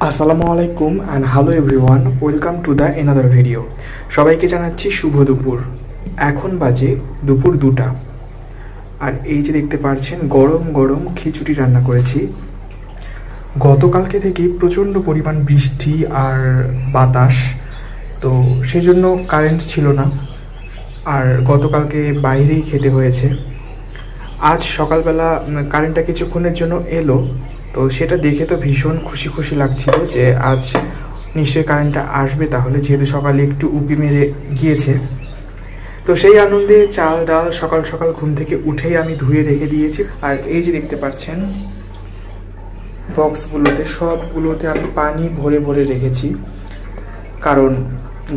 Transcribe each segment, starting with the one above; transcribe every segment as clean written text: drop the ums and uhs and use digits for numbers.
আসসালামু আলাইকুম and hello everyone, welcome to the another video. সবাইকে জানাচ্ছি শুভ দুপুর। এখন বাজে দুপুর 2টা। আর এই যে দেখতে পাচ্ছেন গরম গরম খিচুড়ি রান্না করেছি। গতকালকে থেকেই প্রচণ্ড পরিমাণ বৃষ্টি আর বাতাস, তো সেই জন্য কারেন্ট ছিল না, আর গতকালকে বাইরেই খেতে হয়েছে। আজ সকালবেলা কারেন্টটা কিছুক্ষণের জন্য এলো, তো সেটা দেখে তো ভীষণ খুশি খুশি লাগছিল যে আজ নিশ্চয়ই কারেন্টটা আসবে, তাহলে যেহেতু সকালে একটু উঁকি মেরে গিয়েছে। তো সেই আনন্দে চাল ডাল সকাল সকাল ঘুম থেকে উঠেই আমি ধুয়ে রেখে দিয়েছি। আর এই যে দেখতে পাচ্ছেন বক্সগুলোতে সবগুলোতে আমি পানি ভরে ভরে রেখেছি, কারণ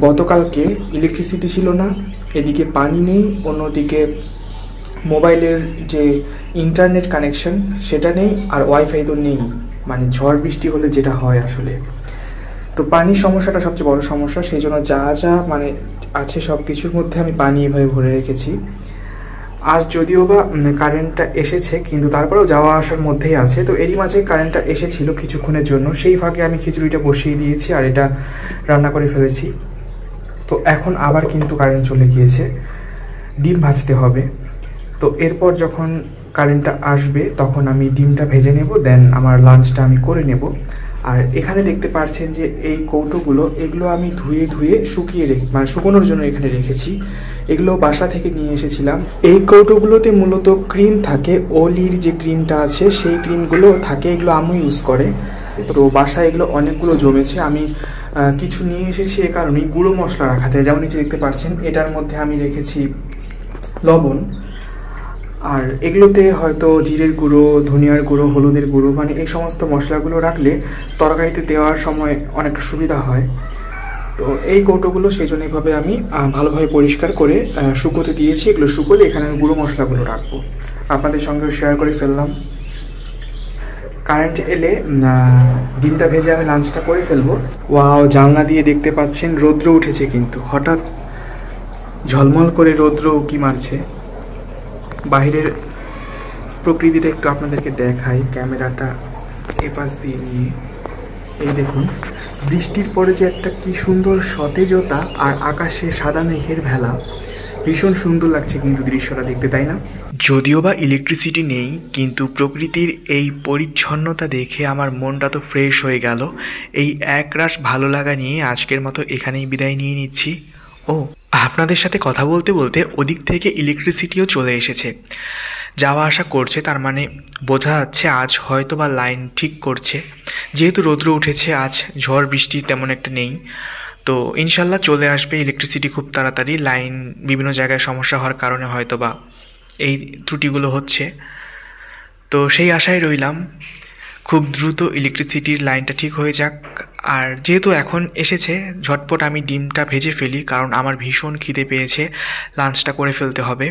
গতকালকে ইলেকট্রিসিটি ছিল না, এদিকে পানি নেই, অন্যদিকে মোবাইলের যে ইন্টারনেট কানেকশন সেটা নেই, আর ওয়াইফাই তো নেই। মানে ঝড় বৃষ্টি হলে যেটা হয় আসলে, তো পানির সমস্যাটা সবচেয়ে বড় সমস্যা। সেই জন্য যা যা মানে আছে সব কিছুর মধ্যে আমি পানি এভাবে ভরে রেখেছি। আজ যদিও বা কারেন্টটা এসেছে, কিন্তু তারপরেও যাওয়া আসার মধ্যেই আছে। তো এরই মাঝে কারেন্টটা এসেছিল কিছুক্ষণের জন্য, সেই ফাঁকে আমি খিচুড়িটা বসিয়ে দিয়েছি আর এটা রান্না করে ফেলেছি। তো এখন আবার কিন্তু কারেন্ট চলে গিয়েছে, ডিম ভাজতে হবে। তো এরপর যখন কারেন্টটা আসবে তখন আমি ডিমটা ভেজে নেব, দেন আমার লাঞ্চটা আমি করে নেব। আর এখানে দেখতে পাচ্ছেন যে এই কৌটোগুলো, এগুলো আমি ধুয়ে ধুয়ে শুকিয়ে মানে শুকোনোর জন্য এখানে রেখেছি। এগুলো বাসা থেকে নিয়ে এসেছিলাম। এই কৌটোগুলোতে মূলত ক্রিম থাকে, ওলির যে ক্রিমটা আছে সেই ক্রিমগুলো থাকে, এগুলো আম্মু ইউজ করে। তো বাসায় এগুলো অনেকগুলো জমেছে, আমি কিছু নিয়ে এসেছি। এ কারণেই গুঁড়ো মশলা রাখা যায়, যেমন নিচে দেখতে পাচ্ছেন এটার মধ্যে আমি রেখেছি লবণ, আর এগুলোতে হয়তো জিরের গুঁড়ো, ধনিয়ার গুঁড়ো, হলুদের গুঁড়ো, মানে এই সমস্ত মশলাগুলো রাখলে তরকারিতে দেওয়ার সময় অনেকটা সুবিধা হয়। তো এই কৌটোগুলো সেই জন্য এইভাবে আমি ভালোভাবে পরিষ্কার করে শুকোতে দিয়েছি। এগুলো শুকোলে এখানে আমি গুঁড়ো মশলাগুলো রাখবো, আপনাদের সঙ্গে শেয়ার করে ফেললাম। কারেন্ট এলে ডিমটা ভেজে আমি লাঞ্চটা করে ফেলবো। ওয়াও, জানলা দিয়ে দেখতে পাচ্ছেন রৌদ্র উঠেছে, কিন্তু হঠাৎ ঝলমল করে রৌদ্র উকি মারছে। বাহিরের প্রকৃতিটা একটু আপনাদেরকে দেখাই, ক্যামেরাটা এপাশ দিয়ে নিয়ে। এই দেখুন বৃষ্টির পরে যে একটা কি সুন্দর সতেজতা, আর আকাশে সাদা মেঘের ভেলা, ভীষণ সুন্দর লাগছে কিন্তু দৃশ্যটা দেখতে, তাই না? যদিও বা ইলেকট্রিসিটি নেই, কিন্তু প্রকৃতির এই পরিচ্ছন্নতা দেখে আমার মনটা তো ফ্রেশ হয়ে গেল। এই একরাশ ভালো লাগা নিয়ে আজকের মতো এখানেই বিদায় নিয়ে নিচ্ছি। ও, আপনাদের সাথে কথা বলতে বলতে ওদিক থেকে ইলেকট্রিসিটিও চলে এসেছে, যাওয়া আসা করছে। তার মানে বোঝা যাচ্ছে আজ হয়তো বা লাইন ঠিক করছে। যেহেতু রৌদ্র উঠেছে, আজ ঝড় বৃষ্টি তেমন একটা নেই, তো ইনশাল্লাহ চলে আসবে ইলেকট্রিসিটি খুব তাড়াতাড়ি। লাইন বিভিন্ন জায়গায় সমস্যা হওয়ার কারণে হয়তো বা এই ত্রুটিগুলো হচ্ছে, তো সেই আশায় রইলাম খুব দ্রুত ইলেকট্রিসিটির লাইনটা ঠিক হয়ে যাক। আর যেহেতু এখন এসেছে, ঝটপট আমি ডিমটা ভেজে ফেলি, কারণ আমার ভীষণ খিদে পেয়েছে, লাঞ্চটা করে ফেলতে হবে।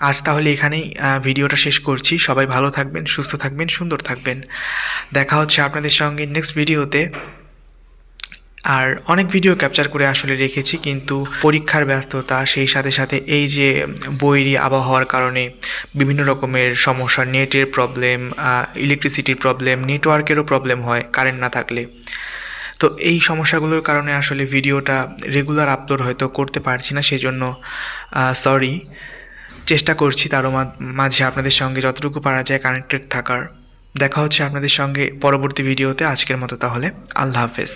আজ তাহলে এখানেই ভিডিওটা শেষ করছি। সবাই ভালো থাকবেন, সুস্থ থাকবেন, সুন্দর থাকবেন। দেখা হচ্ছে আপনাদের সঙ্গে নেক্সট ভিডিওতে। আর অনেক ভিডিও ক্যাপচার করে আসলে রেখেছি, কিন্তু পরীক্ষার ব্যস্ততা, সেই সাথে সাথে এই যে বৈরী আবহাওয়ার কারণে বিভিন্ন রকমের সমস্যা, নেটের প্রবলেম, ইলেকট্রিসিটির প্রবলেম, নেটওয়ার্কেরও প্রবলেম হয় কারেন্ট না থাকলে। তো এই সমস্যাগুলোর কারণে আসলে ভিডিওটা রেগুলার আপলোড হয়তো করতে পারছি না, সেজন্য সরি। চেষ্টা করছি তারও মাঝে আপনাদের সঙ্গে যতটুকু পারা যায় কানেক্টেড থাকার। দেখা হচ্ছে আপনাদের সঙ্গে পরবর্তী ভিডিওতে। আজকের মতো তাহলে আল্লাহ হাফেজ।